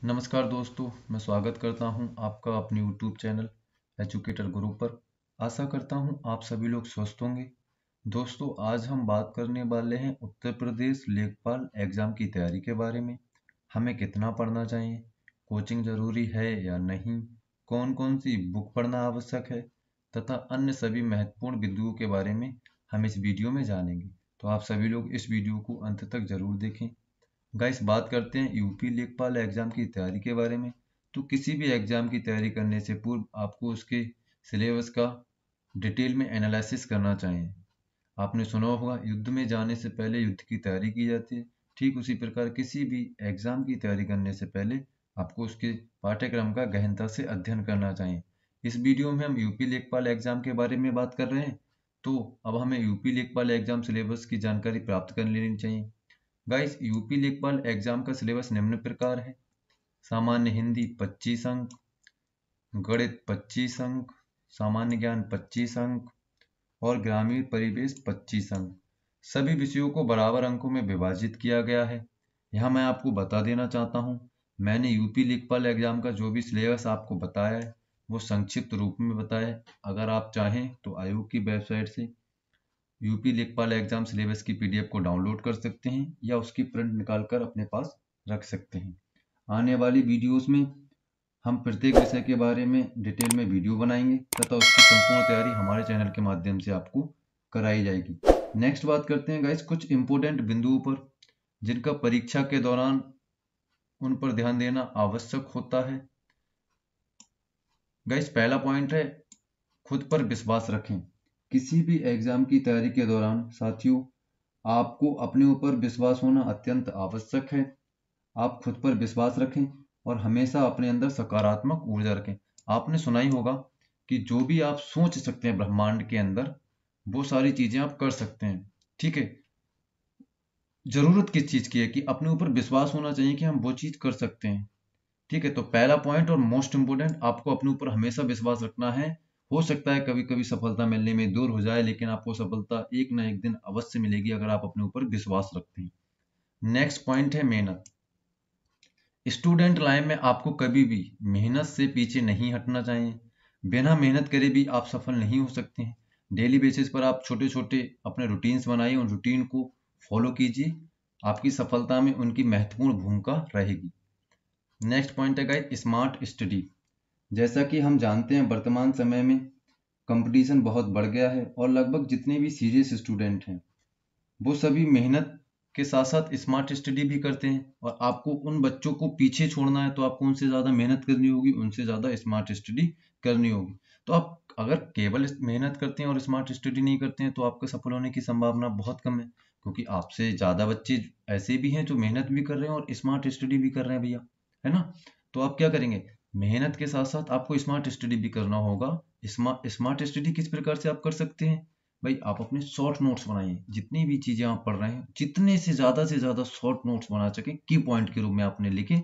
नमस्कार दोस्तों, मैं स्वागत करता हूं आपका अपने YouTube चैनल एजुकेटर गुरु पर। आशा करता हूं आप सभी लोग स्वस्थ होंगे। दोस्तों, आज हम बात करने वाले हैं उत्तर प्रदेश लेखपाल एग्जाम की तैयारी के बारे में। हमें कितना पढ़ना चाहिए, कोचिंग जरूरी है या नहीं, कौन कौन सी बुक पढ़ना आवश्यक है तथा अन्य सभी महत्वपूर्ण बिंदुओं के बारे में हम इस वीडियो में जानेंगे। तो आप सभी लोग इस वीडियो को अंत तक जरूर देखें। गाइस, बात करते हैं यूपी लेखपाल एग्जाम की तैयारी के बारे में। तो किसी भी एग्जाम की तैयारी करने से पूर्व आपको उसके सिलेबस का डिटेल में एनालिसिस करना चाहिए। आपने सुना होगा, युद्ध में जाने से पहले युद्ध की तैयारी की जाती है। ठीक उसी प्रकार किसी भी एग्जाम की तैयारी करने से पहले आपको उसके पाठ्यक्रम का गहनता से अध्ययन करना चाहिए। इस वीडियो में हम यूपी लेखपाल एग्जाम के बारे में बात कर रहे हैं, तो अब हमें यूपी लेखपाल एग्जाम सिलेबस की जानकारी प्राप्त कर लेनी चाहिए। गाइस, यूपी लेखपाल एग्जाम का सिलेबस निम्न प्रकार है। सामान्य हिंदी 25 अंक, गणित 25 अंक, सामान्य ज्ञान 25 अंक और ग्रामीण परिवेश 25 अंक। सभी विषयों को बराबर अंकों में विभाजित किया गया है। यहाँ मैं आपको बता देना चाहता हूँ, मैंने यूपी लेखपाल एग्जाम का जो भी सिलेबस आपको बताया है वो संक्षिप्त रूप में बताया है। अगर आप चाहें तो आयोग की वेबसाइट से यूपी लेखपाल एग्जाम सिलेबस की पीडीएफ को डाउनलोड कर सकते हैं या उसकी प्रिंट निकाल कर अपने पास रख सकते हैं। आने वाली वीडियोस में हम प्रत्येक विषय के बारे में डिटेल में वीडियो बनाएंगे तथा उसकी संपूर्ण तैयारी हमारे चैनल के माध्यम से आपको कराई जाएगी। नेक्स्ट बात करते हैं गाइस कुछ इंपोर्टेंट बिंदुओं पर जिनका परीक्षा के दौरान उन पर ध्यान देना आवश्यक होता है। गाइस, पहला पॉइंट है खुद पर विश्वास रखें। किसी भी एग्जाम की तैयारी के दौरान साथियों, आपको अपने ऊपर विश्वास होना अत्यंत आवश्यक है। आप खुद पर विश्वास रखें और हमेशा अपने अंदर सकारात्मक ऊर्जा रखें। आपने सुना ही होगा कि जो भी आप सोच सकते हैं ब्रह्मांड के अंदर, वो सारी चीजें आप कर सकते हैं। ठीक है, जरूरत किस चीज की है कि अपने ऊपर विश्वास होना चाहिए कि हम वो चीज कर सकते हैं। ठीक है, तो पहला पॉइंट और मोस्ट इंपोर्टेंट, आपको अपने ऊपर हमेशा विश्वास रखना है। हो सकता है कभी कभी सफलता मिलने में दूर हो जाए, लेकिन आपको सफलता एक ना एक दिन अवश्य मिलेगी अगर आप अपने ऊपर विश्वास रखते हैं। नेक्स्ट पॉइंट है मेहनत। स्टूडेंट लाइफ में आपको कभी भी मेहनत से पीछे नहीं हटना चाहिए। बिना मेहनत करे भी आप सफल नहीं हो सकते हैं। डेली बेसिस पर आप छोटे छोटे अपने रूटीन्स बनाइए, उन रूटीन को फॉलो कीजिए। आपकी सफलता में उनकी महत्वपूर्ण भूमिका रहेगी। नेक्स्ट पॉइंट है गाइस स्मार्ट स्टडी। जैसा कि हम जानते हैं वर्तमान समय में कंपटीशन बहुत बढ़ गया है और लगभग जितने भी सीरियस स्टूडेंट हैं वो सभी मेहनत के साथ साथ स्मार्ट स्टडी भी करते हैं। और आपको उन बच्चों को पीछे छोड़ना है तो आपको उनसे ज़्यादा मेहनत करनी होगी, उनसे ज़्यादा स्मार्ट स्टडी करनी होगी। तो आप अगर केवल मेहनत करते हैं और स्मार्ट स्टडी नहीं करते हैं तो आपका सफल होने की संभावना बहुत कम है, क्योंकि आपसे ज़्यादा बच्चे ऐसे भी हैं जो मेहनत भी कर रहे हैं और स्मार्ट स्टडी भी कर रहे हैं भैया, है ना। तो आप क्या करेंगे, मेहनत के साथ साथ आपको स्मार्ट स्टडी भी करना होगा। स्मार्ट स्टडी किस प्रकार से आप कर सकते हैं भाई, आप अपने शॉर्ट नोट्स बनाइए। जितनी भी चीजें आप पढ़ रहे हैं जितने से ज्यादा शॉर्ट नोट्स बना सके, की पॉइंट के रूप में आपने लिखे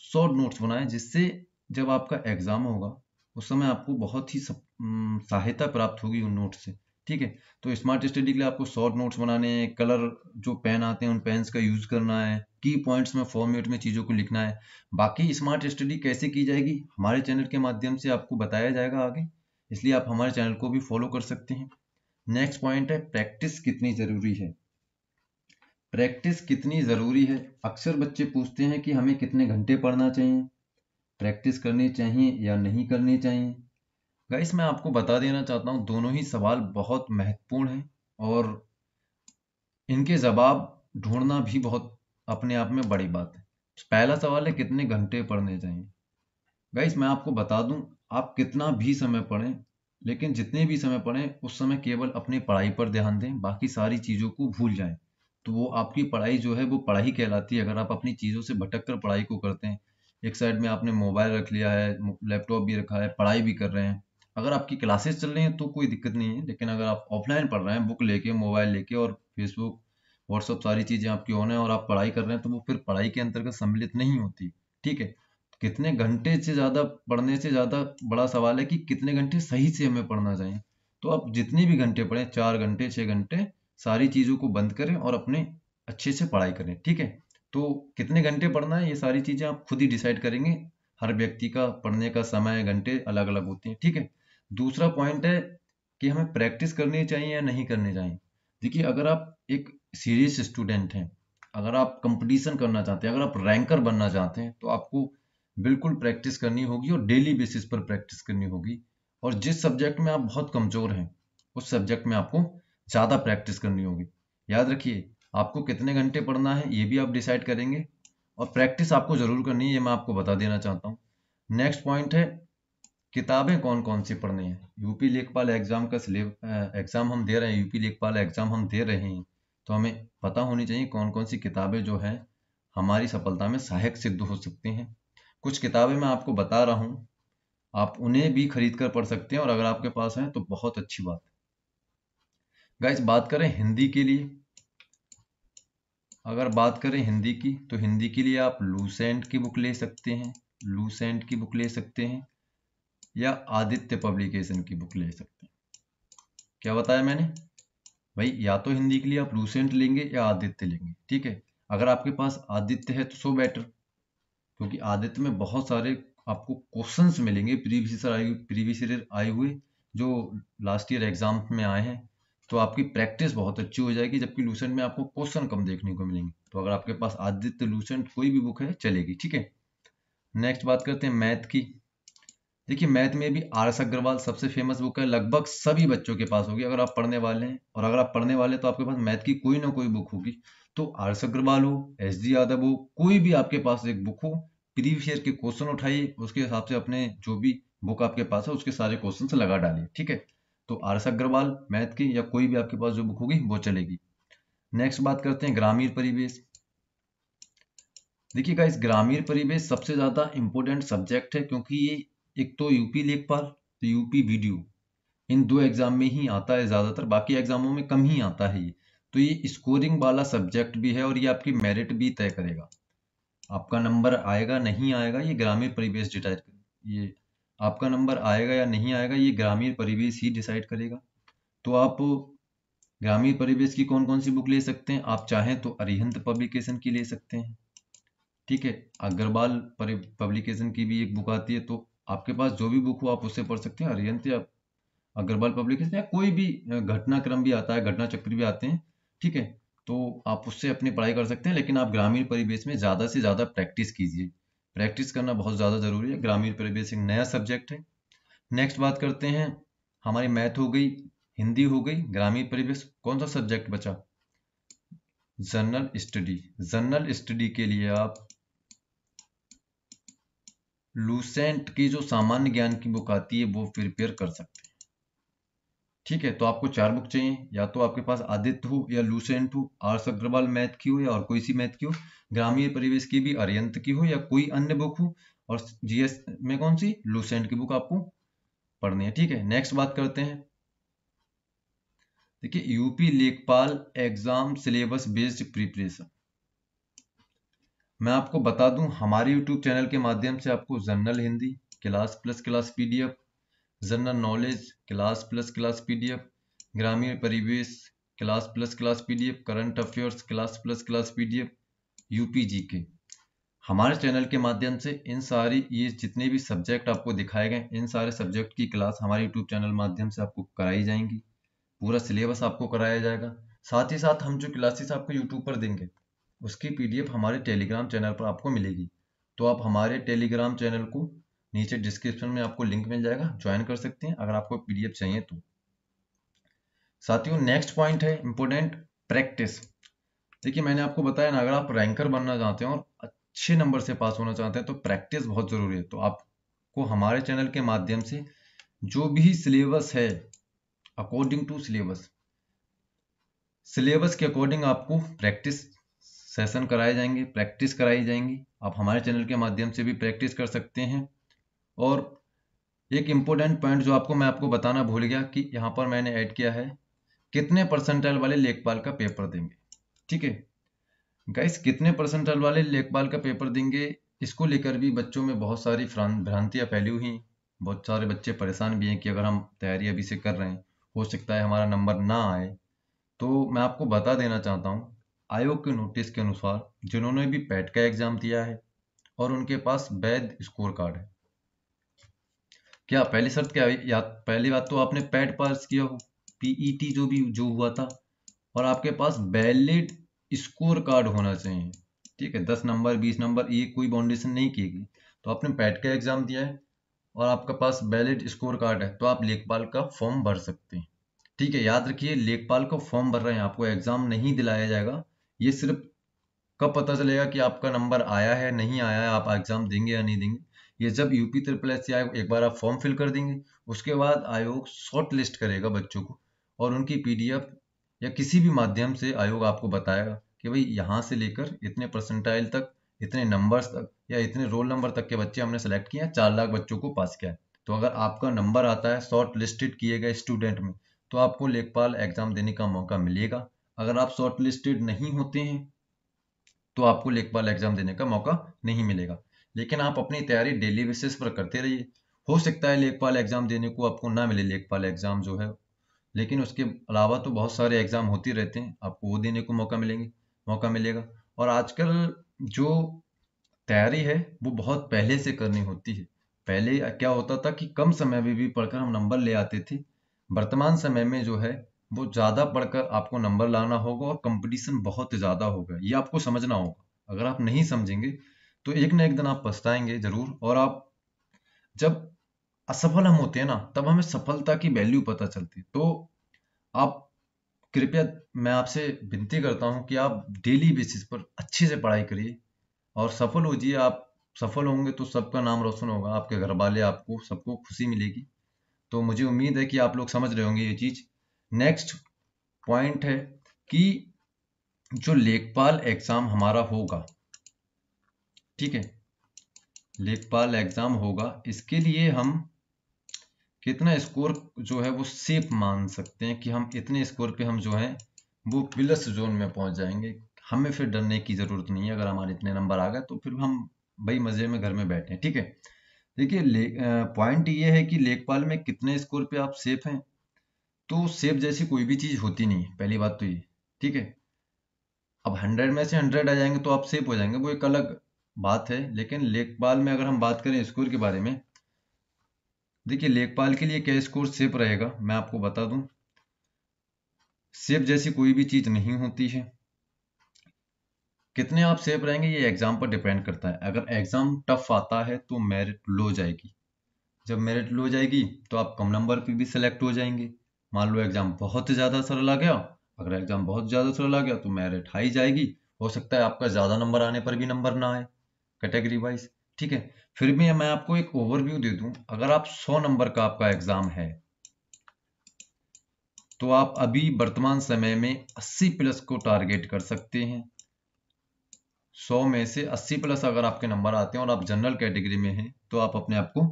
शॉर्ट नोट्स बनाए, जिससे जब आपका एग्जाम होगा उस समय आपको बहुत ही सहायता प्राप्त होगी उन नोट्स से। ठीक है, तो स्मार्ट स्टडी के लिए आपको शॉर्ट नोट्स बनाने हैं, कलर जो पेन आते हैं उन पेन्स का यूज करना है, की पॉइंट्स में फॉर्मेट में चीजों को लिखना है। बाकी स्मार्ट स्टडी कैसे की जाएगी हमारे चैनल के माध्यम से आपको बताया जाएगा आगे, इसलिए आप हमारे चैनल को भी फॉलो कर सकते हैं। नेक्स्ट पॉइंट है प्रैक्टिस कितनी जरूरी है। प्रैक्टिस कितनी जरूरी है, अक्सर बच्चे पूछते हैं कि हमें कितने घंटे पढ़ना चाहिए, प्रैक्टिस करनी चाहिए या नहीं करनी चाहिए। गाइस, मैं आपको बता देना चाहता हूँ दोनों ही सवाल बहुत महत्वपूर्ण हैं और इनके जवाब ढूंढना भी बहुत अपने आप में बड़ी बात है। पहला सवाल है कितने घंटे पढ़ने चाहिए। गाइस, मैं आपको बता दूं, आप कितना भी समय पढ़ें, लेकिन जितने भी समय पढ़ें उस समय केवल अपनी पढ़ाई पर ध्यान दें, बाकी सारी चीज़ों को भूल जाएं। तो वो आपकी पढ़ाई जो है वो पढ़ाई कहलाती है। अगर आप अपनी चीज़ों से भटक कर पढ़ाई को करते हैं, एक साइड में आपने मोबाइल रख लिया है, लैपटॉप भी रखा है, पढ़ाई भी कर रहे हैं, अगर आपकी क्लासेस चल रही हैं तो कोई दिक्कत नहीं है। लेकिन अगर आप ऑफलाइन पढ़ रहे हैं, बुक लेके, मोबाइल लेके और फेसबुक, व्हाट्सअप सारी चीज़ें आपकी ऑन है और आप पढ़ाई कर रहे हैं, तो वो फिर पढ़ाई के अंतर्गत सम्मिलित नहीं होती। ठीक है, कितने घंटे से ज़्यादा पढ़ने से ज़्यादा बड़ा सवाल है कि कितने घंटे सही से हमें पढ़ना चाहिए। तो आप जितने भी घंटे पढ़ें, 4 घंटे 6 घंटे, सारी चीज़ों को बंद करें और अपने अच्छे से पढ़ाई करें। ठीक है, तो कितने घंटे पढ़ना है ये सारी चीज़ें आप खुद ही डिसाइड करेंगे। हर व्यक्ति का पढ़ने का समय घंटे अलग अलग होते हैं, ठीक है। दूसरा पॉइंट है कि हमें प्रैक्टिस करनी चाहिए या नहीं करनी चाहिए। देखिए, अगर आप एक सीरियस स्टूडेंट हैं, अगर आप कंपटीशन करना चाहते हैं, अगर आप रैंकर बनना चाहते हैं, तो आपको बिल्कुल प्रैक्टिस करनी होगी और डेली बेसिस पर प्रैक्टिस करनी होगी। और जिस सब्जेक्ट में आप बहुत कमजोर हैं, उस सब्जेक्ट में आपको ज़्यादा प्रैक्टिस करनी होगी। याद रखिए, आपको कितने घंटे पढ़ना है ये भी आप डिसाइड करेंगे, और प्रैक्टिस आपको ज़रूर करनी है, ये मैं आपको बता देना चाहता हूँ। नेक्स्ट पॉइंट है, किताबें कौन कौन सी पढ़नी है। यूपी लेखपाल एग्जाम का एग्जाम हम दे रहे हैं, यूपी लेखपाल एग्जाम हम दे रहे हैं, तो हमें पता होनी चाहिए कौन कौन सी किताबें जो है हमारी सफलता में सहायक सिद्ध हो सकती हैं। कुछ किताबें मैं आपको बता रहा हूँ, आप उन्हें भी खरीद कर पढ़ सकते हैं, और अगर आपके पास है तो बहुत अच्छी बात है। गाइस, बात करें हिंदी के लिए, अगर बात करें हिंदी की, तो हिंदी के लिए आप लूसेंट की बुक ले सकते हैं, लूसेंट की बुक ले सकते हैं, या आदित्य पब्लिकेशन की बुक ले सकते हैं। क्या बताया मैंने भाई? या तो हिंदी के लिए आप लूसेंट लेंगे या आदित्य लेंगे, ठीक है। अगर आपके पास आदित्य है तो सो बेटर, क्योंकि आदित्य में बहुत सारे आपको क्वेश्चंस मिलेंगे प्रीवियस ईयर आए हुए, जो लास्ट ईयर एग्जाम में आए हैं, तो आपकी प्रैक्टिस बहुत अच्छी हो जाएगी। जबकि लूसेंट में आपको क्वेश्चन कम देखने को मिलेंगे। तो अगर आपके पास आदित्य लूसेंट कोई भी बुक है चलेगी, ठीक है। नेक्स्ट बात करते हैं मैथ की। देखिए, मैथ में भी आर एस अग्रवाल सबसे फेमस बुक है, लगभग सभी बच्चों के पास होगी अगर आप पढ़ने वाले हैं। और अगर आप पढ़ने वाले हैं तो आपके पास मैथ की कोई ना कोई बुक होगी। तो आर एस अग्रवाल हो, एस जी यादव हो, कोई भी आपके पास एक बुक हो, प्रीवियस ईयर के क्वेश्चन उठाइए, उसके हिसाब से अपने जो भी बुक आपके पास है उसके सारे क्वेश्चन लगा डालिए, ठीक है। तो आर एस अग्रवाल मैथ की या कोई भी आपके पास जो बुक होगी वो चलेगी। नेक्स्ट बात करते हैं ग्रामीण परिवेश। देखिएगा, इस ग्रामीण परिवेश सबसे ज्यादा इंपॉर्टेंट सब्जेक्ट है, क्योंकि ये एक तो यूपी लेखपाल, तो यूपी वीडियो, इन दो एग्जाम में ही आता है ज्यादातर, बाकी एग्जामों में कम ही आता है ये। तो ये स्कोरिंग वाला सब्जेक्ट भी है, और ये आपकी मेरिट भी तय करेगा। आपका नंबर आएगा नहीं आएगा ये ग्रामीण परिवेश डिसाइड, ये आपका नंबर आएगा या नहीं आएगा ये ग्रामीण परिवेश ही डिसाइड करेगा। तो आप ग्रामीण परिवेश की कौन कौन सी बुक ले सकते हैं? आप चाहें तो अरिहंत पब्लिकेशन की ले सकते हैं, ठीक है। अग्रवाल पब्लिकेशन की भी एक बुक आती है, तो आपके पास जो भी बुक हो आप उससे पढ़ सकते हैं, अरिहंत या अग्रवाल पब्लिकेशन, या कोई भी घटनाक्रम भी आता है, घटना चक्र भी आते हैं, ठीक है। तो आप उससे अपनी पढ़ाई कर सकते हैं, लेकिन आप ग्रामीण परिवेश में ज़्यादा से ज़्यादा प्रैक्टिस कीजिए। प्रैक्टिस करना बहुत ज़्यादा ज़रूरी है। ग्रामीण परिवेश एक नया सब्जेक्ट है। नेक्स्ट बात करते हैं, हमारी मैथ हो गई, हिंदी हो गई, ग्रामीण परिवेश, कौन सा सब्जेक्ट बचा? General study. जनरल स्टडी के लिए आप लूसेंट की जो सामान्य ज्ञान की बुक आती है वो प्रिपेयर कर सकते हैं, ठीक है। तो आपको 4 बुक चाहिए, या तो आपके पास आदित्य हो या लूसेंट हो, आर एस अग्रवाल मैथ की हो या और कोई सी मैथ की हो, ग्रामीण परिवेश की भी अरिहंत की हो या कोई अन्य बुक हो, और जीएस में कौन सी? लूसेंट की बुक आपको पढ़नी है, ठीक है। नेक्स्ट बात करते हैं, देखिए यूपी लेखपाल एग्जाम सिलेबस बेस्ड प्रिपरेशन। मैं आपको बता दूं, हमारे यूट्यूब चैनल के माध्यम से आपको general Hindi class plus class PDF, general knowledge class plus class PDF, ग्रामीण परिवेश class plus class PDF, current affairs class plus class PDF, UP GK, हमारे चैनल के माध्यम से इन सारी ये जितने भी सब्जेक्ट आपको दिखाए गए, इन सारे सब्जेक्ट की क्लास हमारे यूट्यूब चैनल माध्यम से आपको कराई जाएंगी। पूरा सिलेबस आपको कराया जाएगा। साथ ही साथ हम जो क्लासेस आपको यूट्यूब पर देंगे उसकी पीडीएफ हमारे टेलीग्राम चैनल पर आपको मिलेगी। तो आप हमारे टेलीग्राम चैनल को नीचे डिस्क्रिप्शन में आपको लिंक मिल जाएगा, ज्वाइन कर सकते हैं अगर आपको पीडीएफ चाहिए तो। साथियों, नेक्स्ट पॉइंट है इंपोर्टेंट, प्रैक्टिस। देखिए, मैंने आपको बताया ना, अगर आप रैंकर बनना चाहते हैं और अच्छे नंबर से पास होना चाहते हैं तो प्रैक्टिस बहुत जरूरी है। तो आपको हमारे चैनल के माध्यम से जो भी सिलेबस है, अकॉर्डिंग टू सिलेबस, सिलेबस के अकॉर्डिंग आपको प्रैक्टिस सेशन कराए जाएंगे, प्रैक्टिस कराई जाएंगी। आप हमारे चैनल के माध्यम से भी प्रैक्टिस कर सकते हैं। और एक इम्पोर्टेंट पॉइंट जो मैं आपको बताना भूल गया, कि यहाँ पर मैंने ऐड किया है, कितने परसेंटाइल वाले लेखपाल का पेपर देंगे, ठीक है। गाइस, कितने परसेंटाइल वाले लेखपाल का पेपर देंगे, इसको लेकर भी बच्चों में बहुत सारी भ्रांतियां फैली हुई हैं। बहुत सारे बच्चे परेशान भी हैं कि अगर हम तैयारी अभी से कर रहे हैं, हो सकता है हमारा नंबर ना आए। तो मैं आपको बता देना चाहता हूँ, आयोग के नोटिस के अनुसार जिन्होंने भी पैट का एग्जाम दिया है और उनके पास वैध स्कोर कार्ड है, क्या पहली शर्त क्या है? या पहली बात तो आपने पैट पास किया हो, पीईटी जो हुआ था, और आपके पास वैलिड स्कोर कार्ड होना चाहिए। ठीक है, 10 नंबर 20 नंबर ये कोई बाउंडेशन नहीं की गई। तो आपने पैट का एग्जाम दिया है और आपके पास वैलिड स्कोर कार्ड है तो आप लेखपाल का फॉर्म भर सकते हैं। ठीक है, याद रखिए लेखपाल का फॉर्म भर रहे हैं, आपको एग्जाम नहीं दिलाया जाएगा। ये सिर्फ कब पता चलेगा कि आपका नंबर आया है नहीं आया है, आप एग्जाम देंगे या नहीं देंगे, ये जब यूपी ट्रिपल एस आयोग एक बार आप फॉर्म फिल कर देंगे, उसके बाद आयोग शॉर्ट लिस्ट करेगा बच्चों को और उनकी पीडीएफ या किसी भी माध्यम से आयोग आपको बताएगा कि भाई यहाँ से लेकर इतने परसेंटाइल तक, इतने नंबर्स तक या इतने रोल नंबर तक के बच्चे हमने सेलेक्ट किए हैं, 4 लाख बच्चों को पास किया है। तो अगर आपका नंबर आता है शॉर्ट लिस्टेड किए गए स्टूडेंट में तो आपको लेखपाल एग्जाम देने का मौका मिलेगा। अगर आप शॉर्ट लिस्टेड नहीं होते हैं तो आपको लेखपाल एग्जाम देने का मौका नहीं मिलेगा। लेकिन आप अपनी तैयारी डेली बेसिस पर करते रहिए। हो सकता है लेखपाल एग्जाम देने को आपको ना मिले लेखपाल एग्जाम जो है, लेकिन उसके अलावा तो बहुत सारे एग्जाम होते रहते हैं, आपको वो देने को मौका मिलेगा। और आजकल जो तैयारी है वो बहुत पहले से करनी होती है। पहले क्या होता था कि कम समय में भी पढ़कर हम नंबर ले आते थे। वर्तमान समय में जो है वो ज़्यादा पढ़कर आपको नंबर लाना होगा और कंपटीशन बहुत ज़्यादा होगा, ये आपको समझना होगा। अगर आप नहीं समझेंगे तो एक ना एक दिन आप पछताएंगे जरूर। और आप जब असफल हम होते हैं ना तब हमें सफलता की वैल्यू पता चलती है। तो आप कृपया, मैं आपसे विनती करता हूँ कि आप डेली बेसिस पर अच्छे से पढ़ाई करिए और सफल हो जाइए। आप सफल होंगे तो सबका नाम रोशन होगा, आपके घर वाले, आपको सबको खुशी मिलेगी। तो मुझे उम्मीद है कि आप लोग समझ रहे होंगे ये चीज। नेक्स्ट पॉइंट है कि जो लेखपाल एग्जाम हमारा होगा, ठीक है, लेखपाल एग्जाम होगा, इसके लिए हम कितना स्कोर जो है वो सेफ मान सकते हैं कि हम इतने स्कोर पे हम जो है वो प्लस जोन में पहुंच जाएंगे। हमें फिर डरने की जरूरत नहीं है। अगर हमारे इतने नंबर आ गए तो फिर हम भाई मजे में घर में बैठे हैं। ठीक है, देखिए पॉइंट ये है कि लेखपाल में कितने स्कोर पे आप सेफ हैं। तो सेफ जैसी कोई भी चीज होती नहीं है, पहली बात तो ये। ठीक है, अब 100 में से 100 आ जाएंगे तो आप सेफ हो जाएंगे, वो एक अलग बात है। लेकिन लेखपाल में अगर हम बात करें स्कोर के बारे में, देखिए लेखपाल के लिए क्या स्कोर सेफ रहेगा मैं आपको बता दूं। सेफ जैसी कोई भी चीज नहीं होती है। कितने आप सेफ रहेंगे ये एग्जाम पर डिपेंड करता है। अगर एग्जाम टफ आता है तो मेरिट लो जाएगी। जब मेरिट लो जाएगी तो आप कम नंबर पे भी सिलेक्ट हो जाएंगे। मान लो एग्जाम बहुत ज्यादा सरल आ गया, अगर एग्जाम बहुत ज्यादा सरल आ गया तो मेरिट हाई जाएगी। हो सकता है आपका ज्यादा नंबर आने पर भी नंबर ना आए कैटेगरी वाइज। ठीक है, फिर भी मैं आपको एक ओवरव्यू दे दूं। अगर आप 100 नंबर का आपका एग्जाम है तो आप अभी वर्तमान समय में 80 प्लस को टारगेट कर सकते हैं। 100 में से 80 प्लस अगर आपके नंबर आते हैं और आप जनरल कैटेगरी में हैं तो आप अपने आप को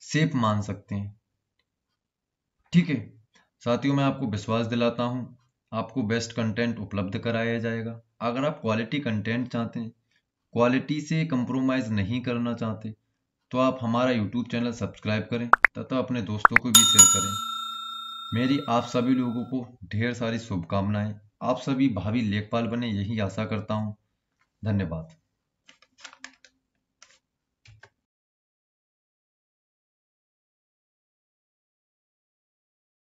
सेफ मान सकते हैं। ठीक है साथियों, मैं आपको विश्वास दिलाता हूं आपको बेस्ट कंटेंट उपलब्ध कराया जाएगा। अगर आप क्वालिटी कंटेंट चाहते हैं, क्वालिटी से कंप्रोमाइज नहीं करना चाहते, तो आप हमारा यूट्यूब चैनल सब्सक्राइब करें तथा अपने दोस्तों को भी शेयर करें। मेरी आप सभी लोगों को ढेर सारी शुभकामनाएं। आप सभी भावी लेखपाल बने यही आशा करता हूं। धन्यवाद।